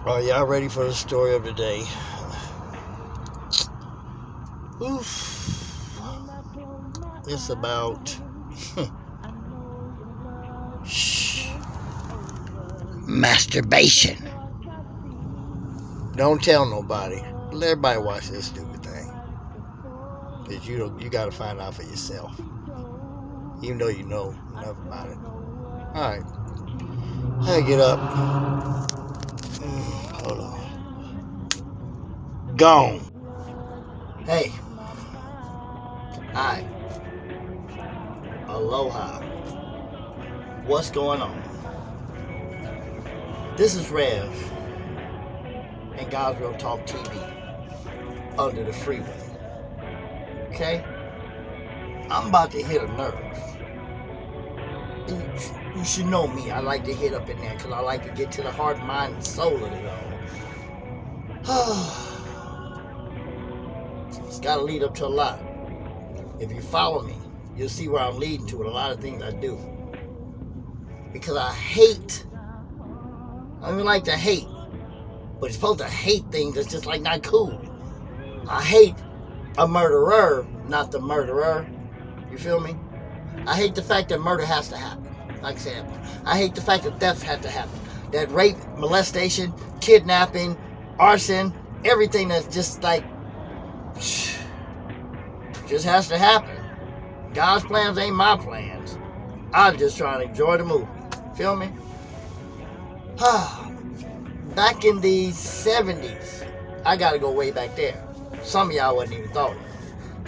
Are y'all ready for the story of the day? Oof. It's about masturbation. Don't tell nobody. Let everybody watch this stupid thing. Because you got to find out for yourself. Even though you know enough about it. Alright. I get up. Hold on. Gone. Hey. Hi. Aloha. What's going on? This is Rev and God's Real Talk TV under the freeway. Okay? I'm about to hit a nerve. You should know me. I like to hit up in there because I like to get to the heart, mind, and soul of it all. It's got to lead up to a lot. If you follow me, you'll see where I'm leading to with a lot of things I do. Because I don't even like to hate, but you're supposed to hate things that's just like not cool. I hate a murderer, not the murderer. You feel me? I hate the fact that murder has to happen. Like I said, I hate the fact that theft had to happen. That rape, molestation, kidnapping, arson, everything that's just like, just has to happen. God's plans ain't my plans. I'm just trying to enjoy the movie. Feel me? Back in the 70s, I gotta go way back there. Some of y'all wasn't even thought of it.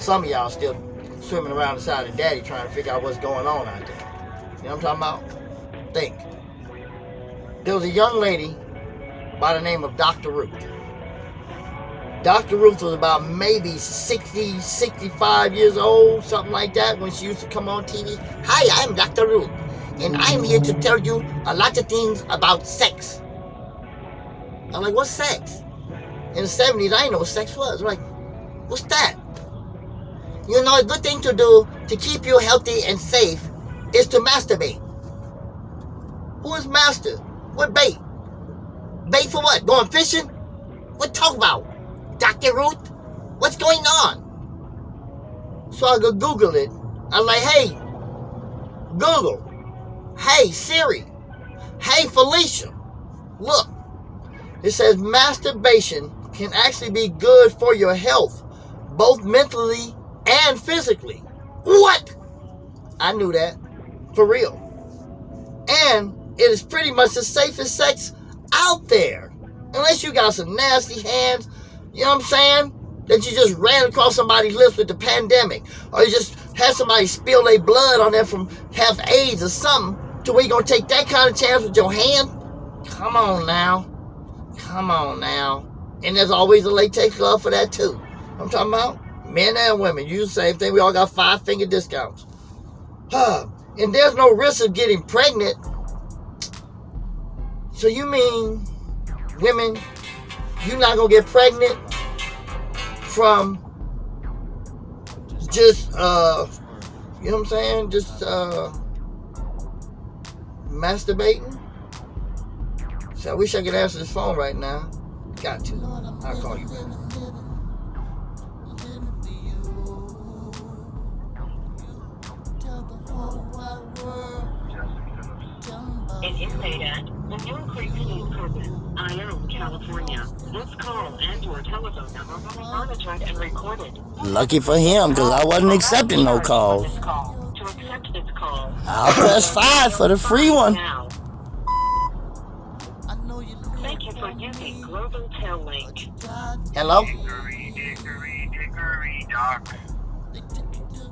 Some of y'all still swimming around the side of daddy trying to figure out what's going on out there. You know what I'm talking about? Think. There was a young lady by the name of Dr. Ruth. Dr. Ruth was about maybe 60, 65 years old, something like that, when she used to come on TV. Hi, I'm Dr. Ruth, and I'm here to tell you a lot of things about sex. I'm like, what's sex? In the 70s, I didn't know what sex was. I'm like, what's that? You know, a good thing to do to keep you healthy and safe is to masturbate. Who is master? What bait? Bait for what? Going fishing? What talk about? Dr. Ruth? What's going on? So I go Google it. I'm like, hey, Google. Hey, Siri. Hey, Felicia. Look. It says masturbation can actually be good for your health, both mentally and physically. What? I knew that. For real. And it is pretty much the safest sex out there. Unless you got some nasty hands, you know what I'm saying? That you just ran across somebody's lips with the pandemic. Or you just had somebody spill their blood on them from have AIDS or something. To where you going to take that kind of chance with your hand? Come on now. Come on now. And there's always a latex glove for that too. I'm talking about men and women. You the same thing. We all got 5-finger discounts. And there's no risk of getting pregnant. So you mean, women, you're not going to get pregnant from just, you know what I'm saying? Just masturbating? So I wish I could answer this phone right now. Got to. I'll call you back. It is made at the New Creek Food Prison, Ione, California. This call and your telephone number will be monitored and recorded. Lucky for him, because I wasn't accepting no calls. To accept this call, I'll press 5 for the free one. now. Thank you for using Global Tel Link. Hello? Dickory, doc.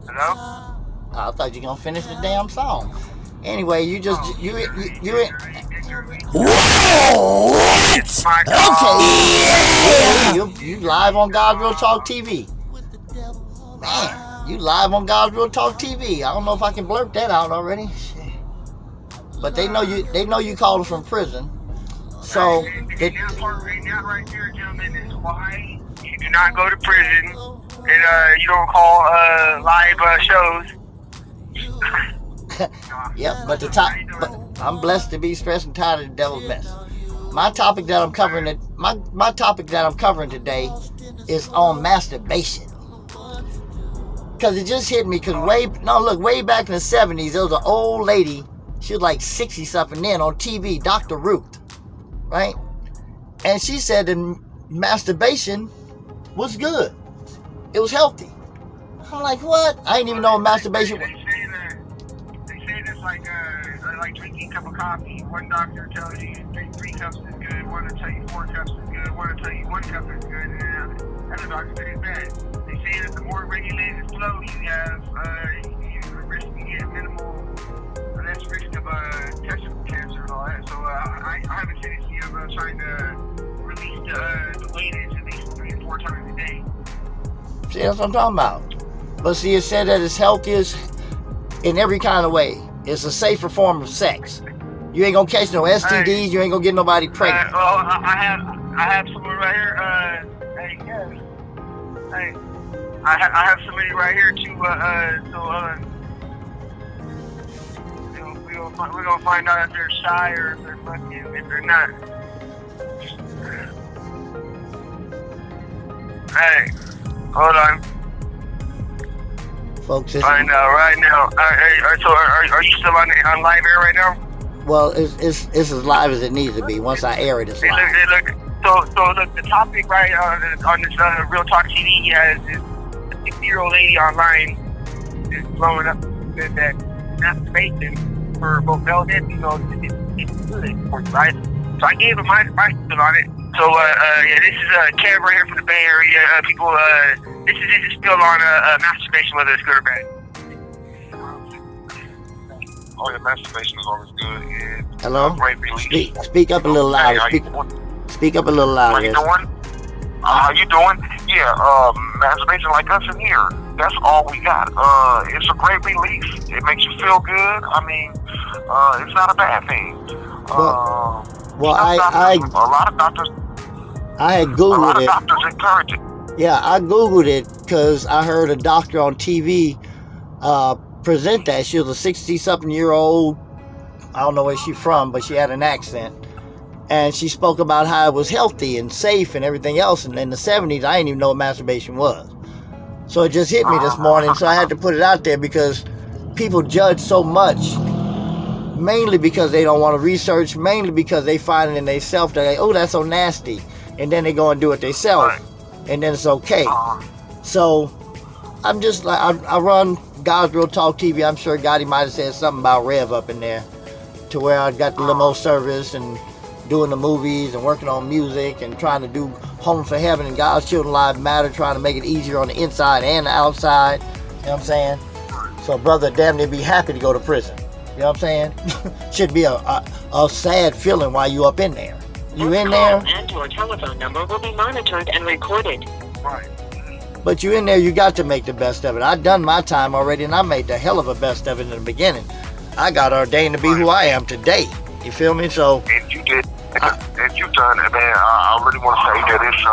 Hello? I thought you were going to finish the damn song. Anyway, you just, you whoa! What? Okay. You live on God's Real Talk TV. Man, you live on God's Real Talk TV. I don't know if I can blurt that out already. Shit. But they know you called from prison. So the part right now, right there, gentlemen, is why you do not go to prison and you don't call live shows. Yep, but I'm blessed to be stressed and tired of the devil's mess. My topic that I'm covering my topic that I'm covering today is on masturbation. Cause it just hit me. Cause way back in the 70s, there was an old lady. She was like 60 something then on TV, Dr. Ruth, right? And she said that masturbation was good. It was healthy. I'm like, what? I didn't even know what masturbation was. They say this like drinking a cup of coffee. One doctor tells you 3 cups is good. One will tell you 4 cups is good. One will tell you 1 cup is good. And another doctor says it's bad. They say that the more regulated flow you have, you risk to get less risk of testicle cancer and all that. So I haven't seen it yet. Trying to release the weightage at least 3 or 4 times a day. See, that's what I'm talking about. But see, it said that it's healthiest in every kind of way. It's a safer form of sex. You ain't gonna catch no STDs. You ain't gonna get nobody pregnant. Well, I have someone right here. Hey, yes. Hey, I have somebody right here too. We're gonna find out if they're shy or if they're fucking, if they're not. Hey, hold on. Folks, right now. So are you still on live air right now? Well, it's as live as it needs to be. Once I air it, it's live. So look, the topic right on this Real Talk TV has this 60-year-old lady online is blowing up that masturbation for both male and females it's good for you, right? So I gave him my spin on it. So yeah, this is Kev right here from the Bay Area. People, this is still on masturbation, whether it's good or bad. Oh, yeah, masturbation is always good. It's hello. Great relief. Speak up a little louder. Speak up a little louder. How you doing? Yeah, masturbation like us in here. That's all we got. It's a great relief. It makes you feel good. I mean, it's not a bad thing. Well, I a lot of doctors. I had Googled it. A lot of doctors encourage it. Yeah, I Googled it because I heard a doctor on TV present that. She was a 60-something-year-old. I don't know where she's from, but she had an accent. And she spoke about how it was healthy and safe and everything else. And in the 70s, I didn't even know what masturbation was. So it just hit me this morning. So I had to put it out there because people judge so much. Mainly because they don't want to research. Mainly because they find it in themselves. They're like, oh, that's so nasty. And then they go and do it themselves. And then it's okay. So I'm just like, I run God's Real Talk TV. I'm sure Gotti might have said something about Rev up in there. To where I got the limo service and doing the movies and working on music and trying to do Home for Heaven and God's Children Lives Matter, trying to make it easier on the inside and the outside. You know what I'm saying? So brother damn near be happy to go to prison. You know what I'm saying? Should be a sad feeling while you up in there. You in there? And your telephone number will be monitored and recorded. Right. But you in there, you got to make the best of it. I done my time already and I made the hell of a best of it in the beginning. I got ordained to be who I am today. You feel me? So and you did. And you've done it, man. I really want to say that it's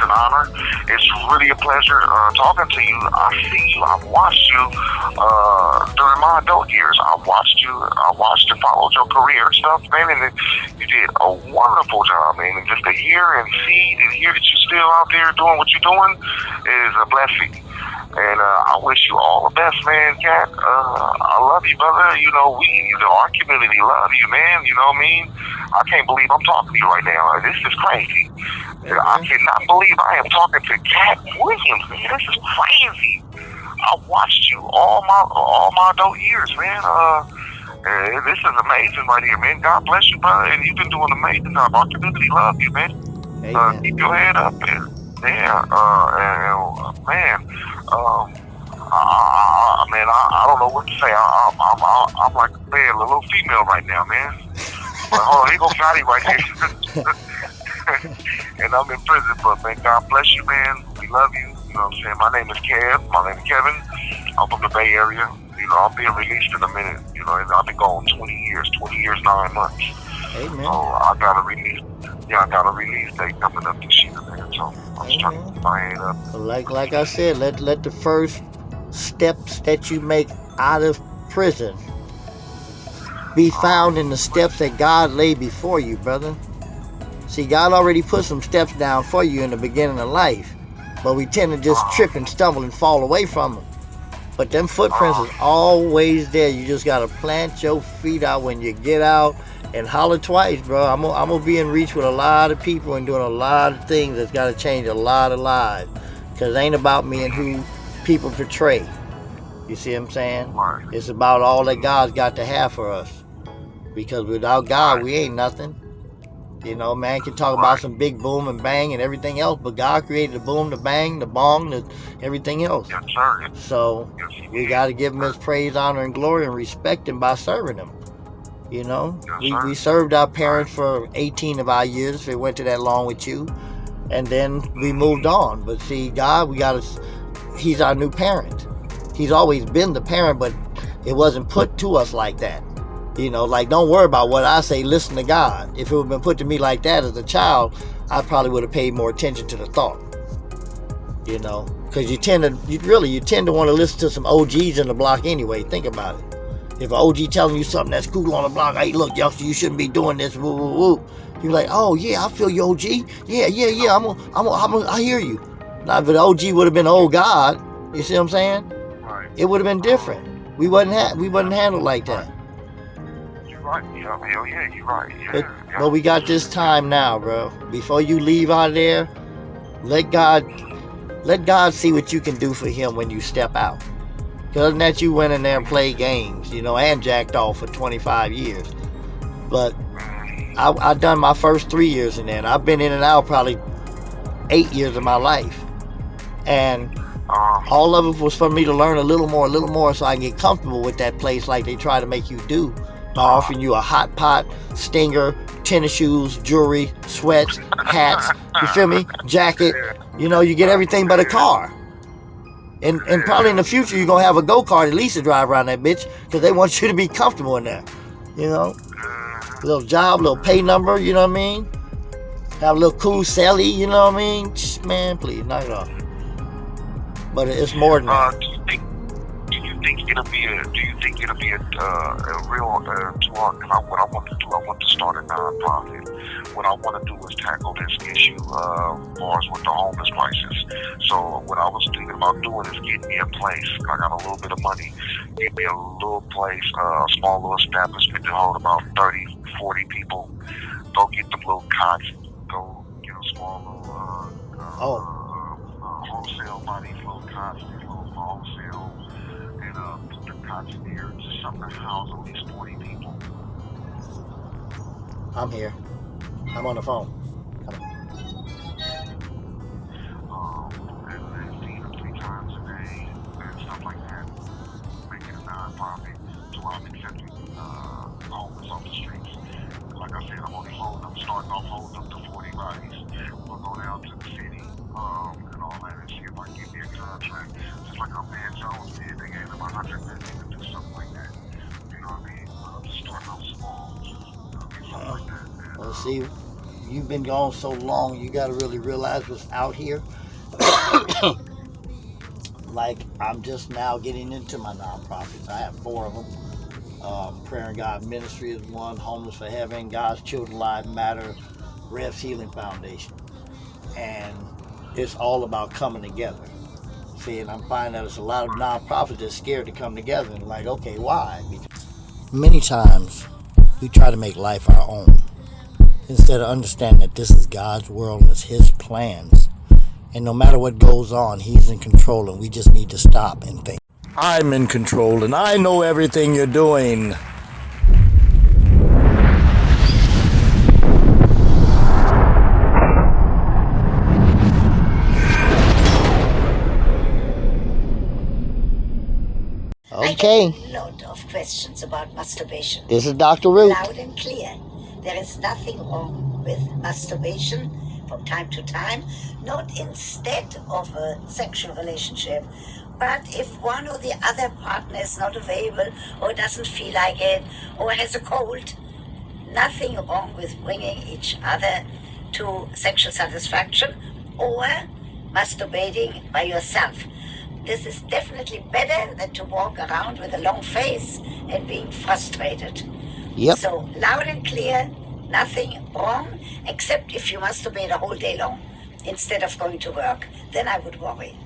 an honor. It's really a pleasure talking to you. I see you. I've watched you during my adult years. I watched and followed your career and stuff, man. And you did a wonderful job, man. And just to hear and hear that you're still out there doing what you're doing is a blessing. And I wish you all the best, man, Cat. I love you, brother. You know, our community love you, man. You know what I mean? I can't believe I'm talking to you right now. This is crazy. I cannot believe I am talking to Cat Williams, man. This is crazy. I watched you all my adult years, man. This is amazing right here, man. God bless you, brother. And you've been doing an amazing job. Our community love you, man. Keep your head up, man. Yeah, man. I don't know what to say. I'm like a little female right now, man. But hold on, here goes Gotti right here. And I'm in prison, but man, God bless you, man. We love you. You know what I'm saying? My name is Kev. My name is Kevin. I'm from the Bay Area. You know, I'm being released in a minute. You know, I've been gone 20 years, 9 months. Amen. So I got a release. Yeah, I got a release date coming up this year, man. So I'm just trying to keep my head up. Like I said, let the first steps that you make out of prison be found in the steps that God laid before you, brother. See, God already put some steps down for you in the beginning of life, but we tend to just trip and stumble and fall away from them. But them footprints is always there. You just gotta plant your feet out when you get out and holler twice, bro. I'm gonna be in reach with a lot of people and doing a lot of things that's gotta change a lot of lives. Cause it ain't about me and who people portray. You see what I'm saying? Right. It's about all that God's got to have for us. Because without God, we ain't nothing. You know, man can talk about some big boom and bang and everything else, but God created the boom, the bang, the bong, everything else. Yes, sir. So we got to give him his praise, honor, and glory and respect him by serving him. You know, we served our parents for 18 of our years, if it went to that long with you. And then we moved on. But see, God, he's our new parent. He's always been the parent, but it wasn't put to us like that. You know, like, don't worry about what I say, listen to God. If it would have been put to me like that as a child, I probably would have paid more attention to the thought. You know, because you tend to want to listen to some OGs in the block anyway. Think about it. If an OG telling you something that's cool on the block, hey, look, youngster, you shouldn't be doing this, woo, woo, woo. You're like, oh, yeah, I feel you, OG. Yeah, I hear you. Now, if the OG would have been old God, you see what I'm saying? It would have been different. We wasn't handled like that. You're right. Yeah, hell yeah, you're right. Yeah, but we got this time now, bro. Before you leave out there, let God see what you can do for him when you step out. Because other than that, you went in there and played games, you know, and jacked off for 25 years. But I done my first 3 years in there, and I've been in and out probably 8 years of my life. And all of it was for me to learn a little more so I can get comfortable with that place like they try to make you do. By offering you a hot pot, stinger, tennis shoes, jewelry, sweats, hats, you feel me? Jacket. You know, you get everything but a car. And probably in the future you're going to have a go-kart at least to drive around that bitch because they want you to be comfortable in there. You know? Little job, little pay number, you know what I mean? Have a little cool celly, you know what I mean? Man, please, knock it off. But it's more than that. Do you think it'll be a real what I want to do? I want to start a nonprofit. What I want to do is tackle this issue bars with the homeless crisis. So what I was thinking about doing is getting me a place. I got a little bit of money. Get me a little place, a small little establishment to hold about 30, 40 people. Go get them little cots. Go get a small little wholesale by these little cots, these little wholesale, and put the cots there to something to house at least 40 people. I'm here. I'm on the phone. And feed them 3 times a day and stuff like that. Make it a non-profit to where I'm accepting homeless off the streets. Like I said, I'm starting off holding up to 40 bodies. We'll go down to the city and all that and see if I can get me a contract. Just like our man Jones did, they gave him $100 million to do something like that. You know what I mean? Just start off small. Something like that. Well, see, you've been gone so long, you got to really realize what's out here. Like, I'm just now getting into my nonprofits. I have 4 of them. Prayer and God Ministry is one, Homeless for Heaven, God's Children Lives Matter, Rev's Healing Foundation. And it's all about coming together. See, and I'm finding that there's a lot of nonprofits that's scared to come together. And like, okay, why? Because many times we try to make life our own instead of understanding that this is God's world and it's his plans. And no matter what goes on, he's in control, and we just need to stop and think. I'm in control, and I know everything you're doing. Okay. I get a lot of questions about masturbation. This is Dr. Ruth. Loud and clear. There is nothing wrong with masturbation from time to time, not instead of a sexual relationship, but if one or the other partner is not available or doesn't feel like it or has a cold, nothing wrong with bringing each other to sexual satisfaction or masturbating by yourself. This is definitely better than to walk around with a long face and being frustrated. Yep. So loud and clear, Nothing wrong, except if you masturbate a whole day long instead of going to work. Then I would worry.